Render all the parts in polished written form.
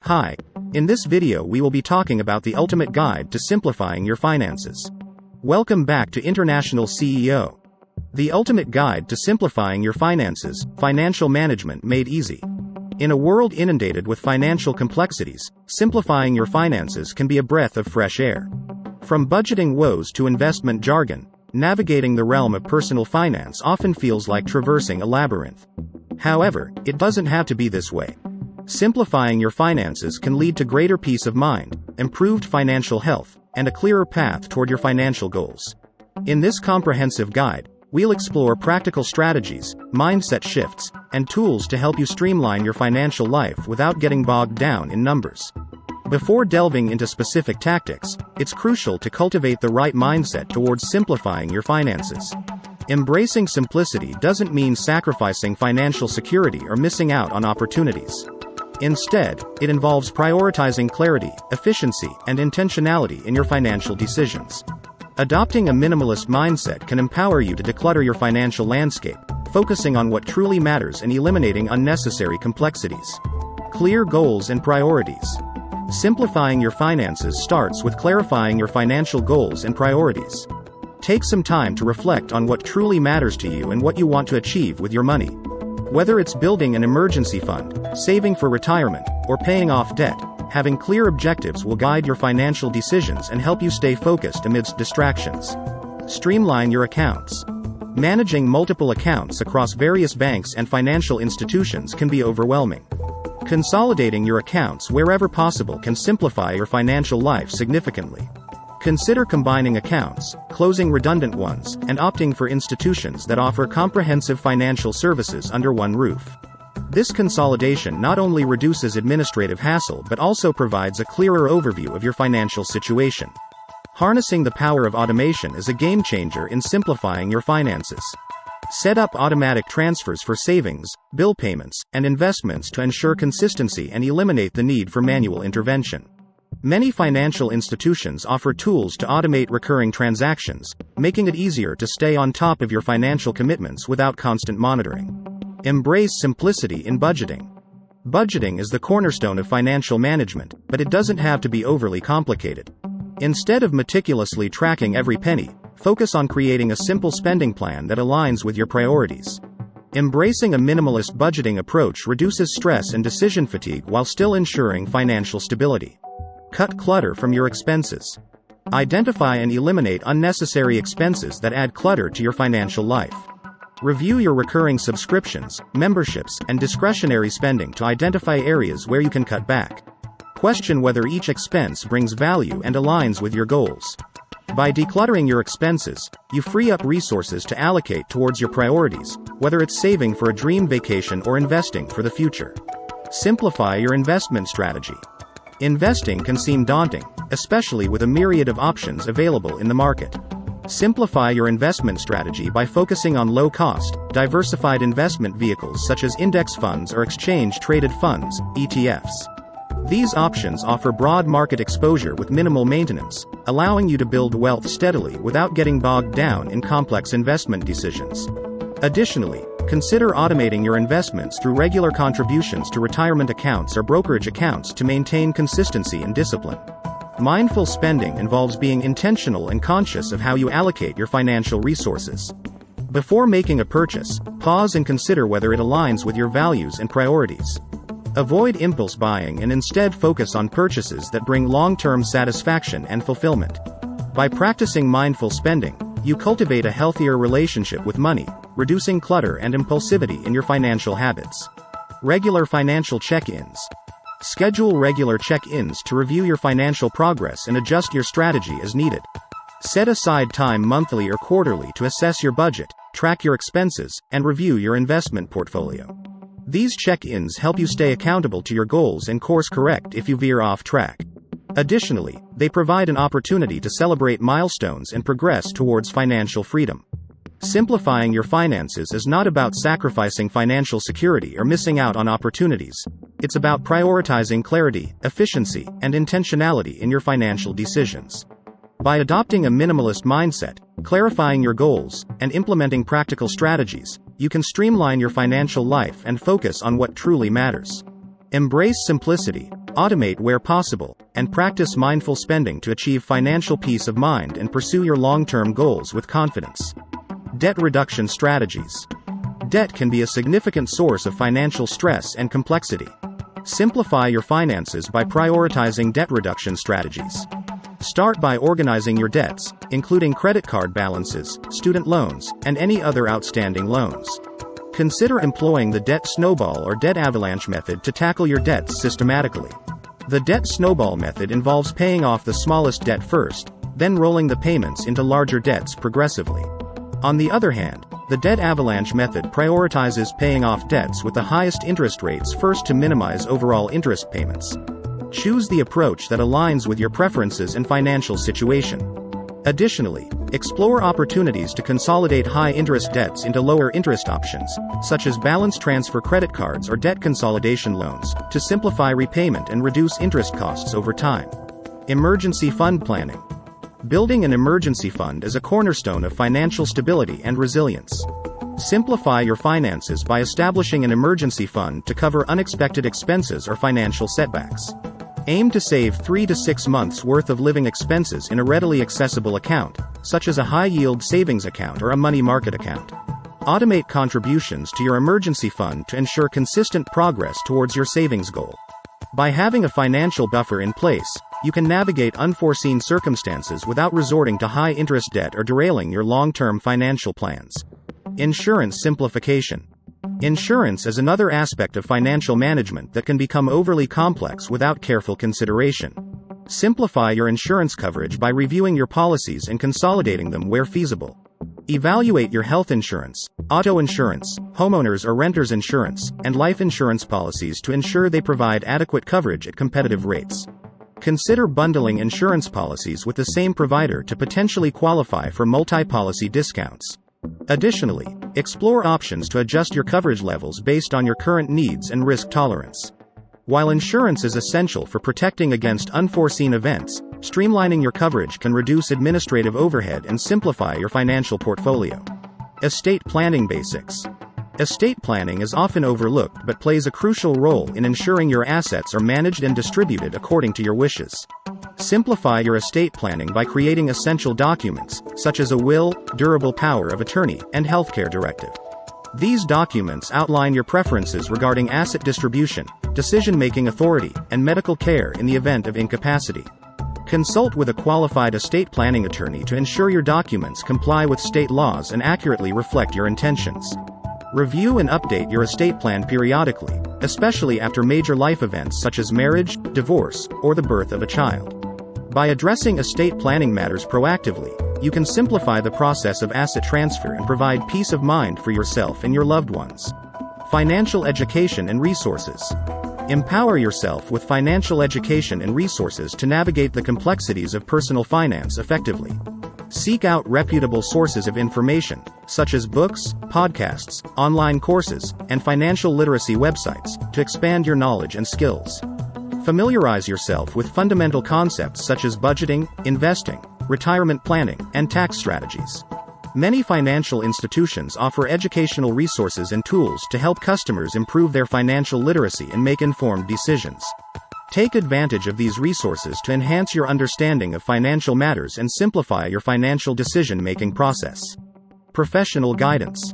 Hi. In this video we will be talking about the ultimate guide to simplifying your finances. Welcome back to International CEO. The ultimate guide to simplifying your finances, financial management made easy. In a world inundated with financial complexities, simplifying your finances can be a breath of fresh air. From budgeting woes to investment jargon, navigating the realm of personal finance often feels like traversing a labyrinth. However, it doesn't have to be this way. Simplifying your finances can lead to greater peace of mind, improved financial health, and a clearer path toward your financial goals. In this comprehensive guide, we'll explore practical strategies, mindset shifts, and tools to help you streamline your financial life without getting bogged down in numbers. Before delving into specific tactics, it's crucial to cultivate the right mindset towards simplifying your finances. Embracing simplicity doesn't mean sacrificing financial security or missing out on opportunities. Instead, it involves prioritizing clarity, efficiency, and intentionality in your financial decisions. Adopting a minimalist mindset can empower you to declutter your financial landscape, focusing on what truly matters and eliminating unnecessary complexities. Clear goals and priorities. Simplifying your finances starts with clarifying your financial goals and priorities. Take some time to reflect on what truly matters to you and what you want to achieve with your money. Whether it's building an emergency fund, saving for retirement, or paying off debt, having clear objectives will guide your financial decisions and help you stay focused amidst distractions. Streamline your accounts. Managing multiple accounts across various banks and financial institutions can be overwhelming. Consolidating your accounts wherever possible can simplify your financial life significantly. Consider combining accounts, closing redundant ones, and opting for institutions that offer comprehensive financial services under one roof. This consolidation not only reduces administrative hassle but also provides a clearer overview of your financial situation. Harnessing the power of automation is a game changer in simplifying your finances. Set up automatic transfers for savings, bill payments, and investments to ensure consistency and eliminate the need for manual intervention. Many financial institutions offer tools to automate recurring transactions, making it easier to stay on top of your financial commitments without constant monitoring. Embrace simplicity in budgeting. Budgeting is the cornerstone of financial management, but it doesn't have to be overly complicated. Instead of meticulously tracking every penny, focus on creating a simple spending plan that aligns with your priorities. Embracing a minimalist budgeting approach reduces stress and decision fatigue while still ensuring financial stability. Cut clutter from your expenses. Identify and eliminate unnecessary expenses that add clutter to your financial life. Review your recurring subscriptions, memberships, and discretionary spending to identify areas where you can cut back. Question whether each expense brings value and aligns with your goals. By decluttering your expenses, you free up resources to allocate towards your priorities, whether it's saving for a dream vacation or investing for the future. Simplify your investment strategy. Investing can seem daunting, especially with a myriad of options available in the market. Simplify your investment strategy by focusing on low-cost, diversified investment vehicles such as index funds or exchange-traded funds, ETFs. These options offer broad market exposure with minimal maintenance, allowing you to build wealth steadily without getting bogged down in complex investment decisions. Additionally, consider automating your investments through regular contributions to retirement accounts or brokerage accounts to maintain consistency and discipline. Mindful spending involves being intentional and conscious of how you allocate your financial resources. Before making a purchase, pause and consider whether it aligns with your values and priorities. Avoid impulse buying and instead focus on purchases that bring long-term satisfaction and fulfillment. By practicing mindful spending, you cultivate a healthier relationship with money, reducing clutter and impulsivity in your financial habits. Regular financial check-ins. Schedule regular check-ins to review your financial progress and adjust your strategy as needed. Set aside time monthly or quarterly to assess your budget, track your expenses, and review your investment portfolio. These check-ins help you stay accountable to your goals and course correct if you veer off track. Additionally, they provide an opportunity to celebrate milestones and progress towards financial freedom. Simplifying your finances is not about sacrificing financial security or missing out on opportunities. It's about prioritizing clarity, efficiency, and intentionality in your financial decisions. By adopting a minimalist mindset, clarifying your goals, and implementing practical strategies, you can streamline your financial life and focus on what truly matters. Embrace simplicity, automate where possible, and practice mindful spending to achieve financial peace of mind and pursue your long-term goals with confidence. Debt reduction strategies. Debt can be a significant source of financial stress and complexity. Simplify your finances by prioritizing debt reduction strategies. Start by organizing your debts, including credit card balances, student loans, and any other outstanding loans. Consider employing the debt snowball or debt avalanche method to tackle your debts systematically. The debt snowball method involves paying off the smallest debt first, then rolling the payments into larger debts progressively. On the other hand, the debt avalanche method prioritizes paying off debts with the highest interest rates first to minimize overall interest payments. Choose the approach that aligns with your preferences and financial situation. Additionally, explore opportunities to consolidate high-interest debts into lower-interest options, such as balance transfer credit cards or debt consolidation loans, to simplify repayment and reduce interest costs over time. Emergency fund planning. Building an emergency fund is a cornerstone of financial stability and resilience. Simplify your finances by establishing an emergency fund to cover unexpected expenses or financial setbacks. Aim to save 3 to 6 months' worth of living expenses in a readily accessible account, such as a high-yield savings account or a money market account. Automate contributions to your emergency fund to ensure consistent progress towards your savings goal. By having a financial buffer in place, you can navigate unforeseen circumstances without resorting to high-interest debt or derailing your long-term financial plans. Insurance simplification. Insurance is another aspect of financial management that can become overly complex without careful consideration. Simplify your insurance coverage by reviewing your policies and consolidating them where feasible. Evaluate your health insurance, auto insurance, homeowners or renters insurance, and life insurance policies to ensure they provide adequate coverage at competitive rates. Consider bundling insurance policies with the same provider to potentially qualify for multi-policy discounts. Additionally, explore options to adjust your coverage levels based on your current needs and risk tolerance. While insurance is essential for protecting against unforeseen events, streamlining your coverage can reduce administrative overhead and simplify your financial portfolio. Estate planning basics. Estate planning is often overlooked but plays a crucial role in ensuring your assets are managed and distributed according to your wishes. Simplify your estate planning by creating essential documents, such as a will, durable power of attorney, and healthcare directive. These documents outline your preferences regarding asset distribution, decision-making authority, and medical care in the event of incapacity. Consult with a qualified estate planning attorney to ensure your documents comply with state laws and accurately reflect your intentions. Review and update your estate plan periodically, especially after major life events such as marriage, divorce, or the birth of a child. By addressing estate planning matters proactively, you can simplify the process of asset transfer and provide peace of mind for yourself and your loved ones. Financial education and resources. Empower yourself with financial education and resources to navigate the complexities of personal finance effectively. Seek out reputable sources of information, such as books, podcasts, online courses, and financial literacy websites, to expand your knowledge and skills. Familiarize yourself with fundamental concepts such as budgeting, investing, retirement planning, and tax strategies. Many financial institutions offer educational resources and tools to help customers improve their financial literacy and make informed decisions. Take advantage of these resources to enhance your understanding of financial matters and simplify your financial decision-making process. Professional guidance.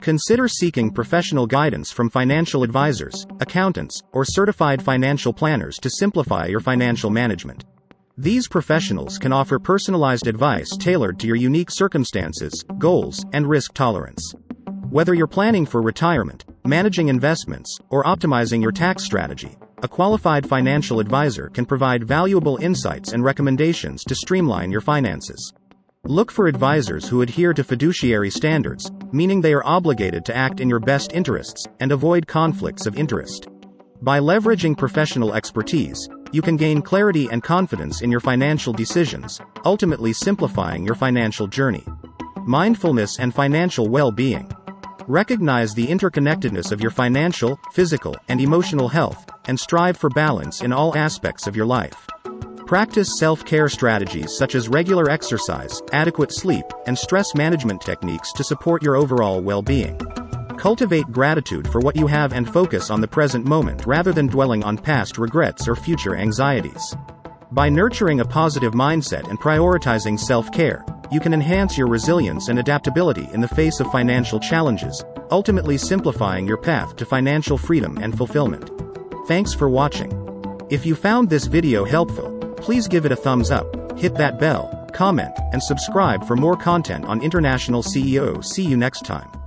Consider seeking professional guidance from financial advisors, accountants, or certified financial planners to simplify your financial management. These professionals can offer personalized advice tailored to your unique circumstances, goals, and risk tolerance. Whether you're planning for retirement, managing investments, or optimizing your tax strategy, a qualified financial advisor can provide valuable insights and recommendations to streamline your finances. Look for advisors who adhere to fiduciary standards, meaning they are obligated to act in your best interests, and avoid conflicts of interest. By leveraging professional expertise, you can gain clarity and confidence in your financial decisions, ultimately simplifying your financial journey. Mindfulness and financial well-being. Recognize the interconnectedness of your financial, physical, and emotional health, and strive for balance in all aspects of your life. Practice self-care strategies such as regular exercise, adequate sleep, and stress management techniques to support your overall well-being. Cultivate gratitude for what you have and focus on the present moment rather than dwelling on past regrets or future anxieties. By nurturing a positive mindset and prioritizing self-care, you can enhance your resilience and adaptability in the face of financial challenges, ultimately simplifying your path to financial freedom and fulfillment. Thanks for watching. If you found this video helpful, please give it a thumbs up, hit that bell, comment, and subscribe for more content on International CEO. See you next time.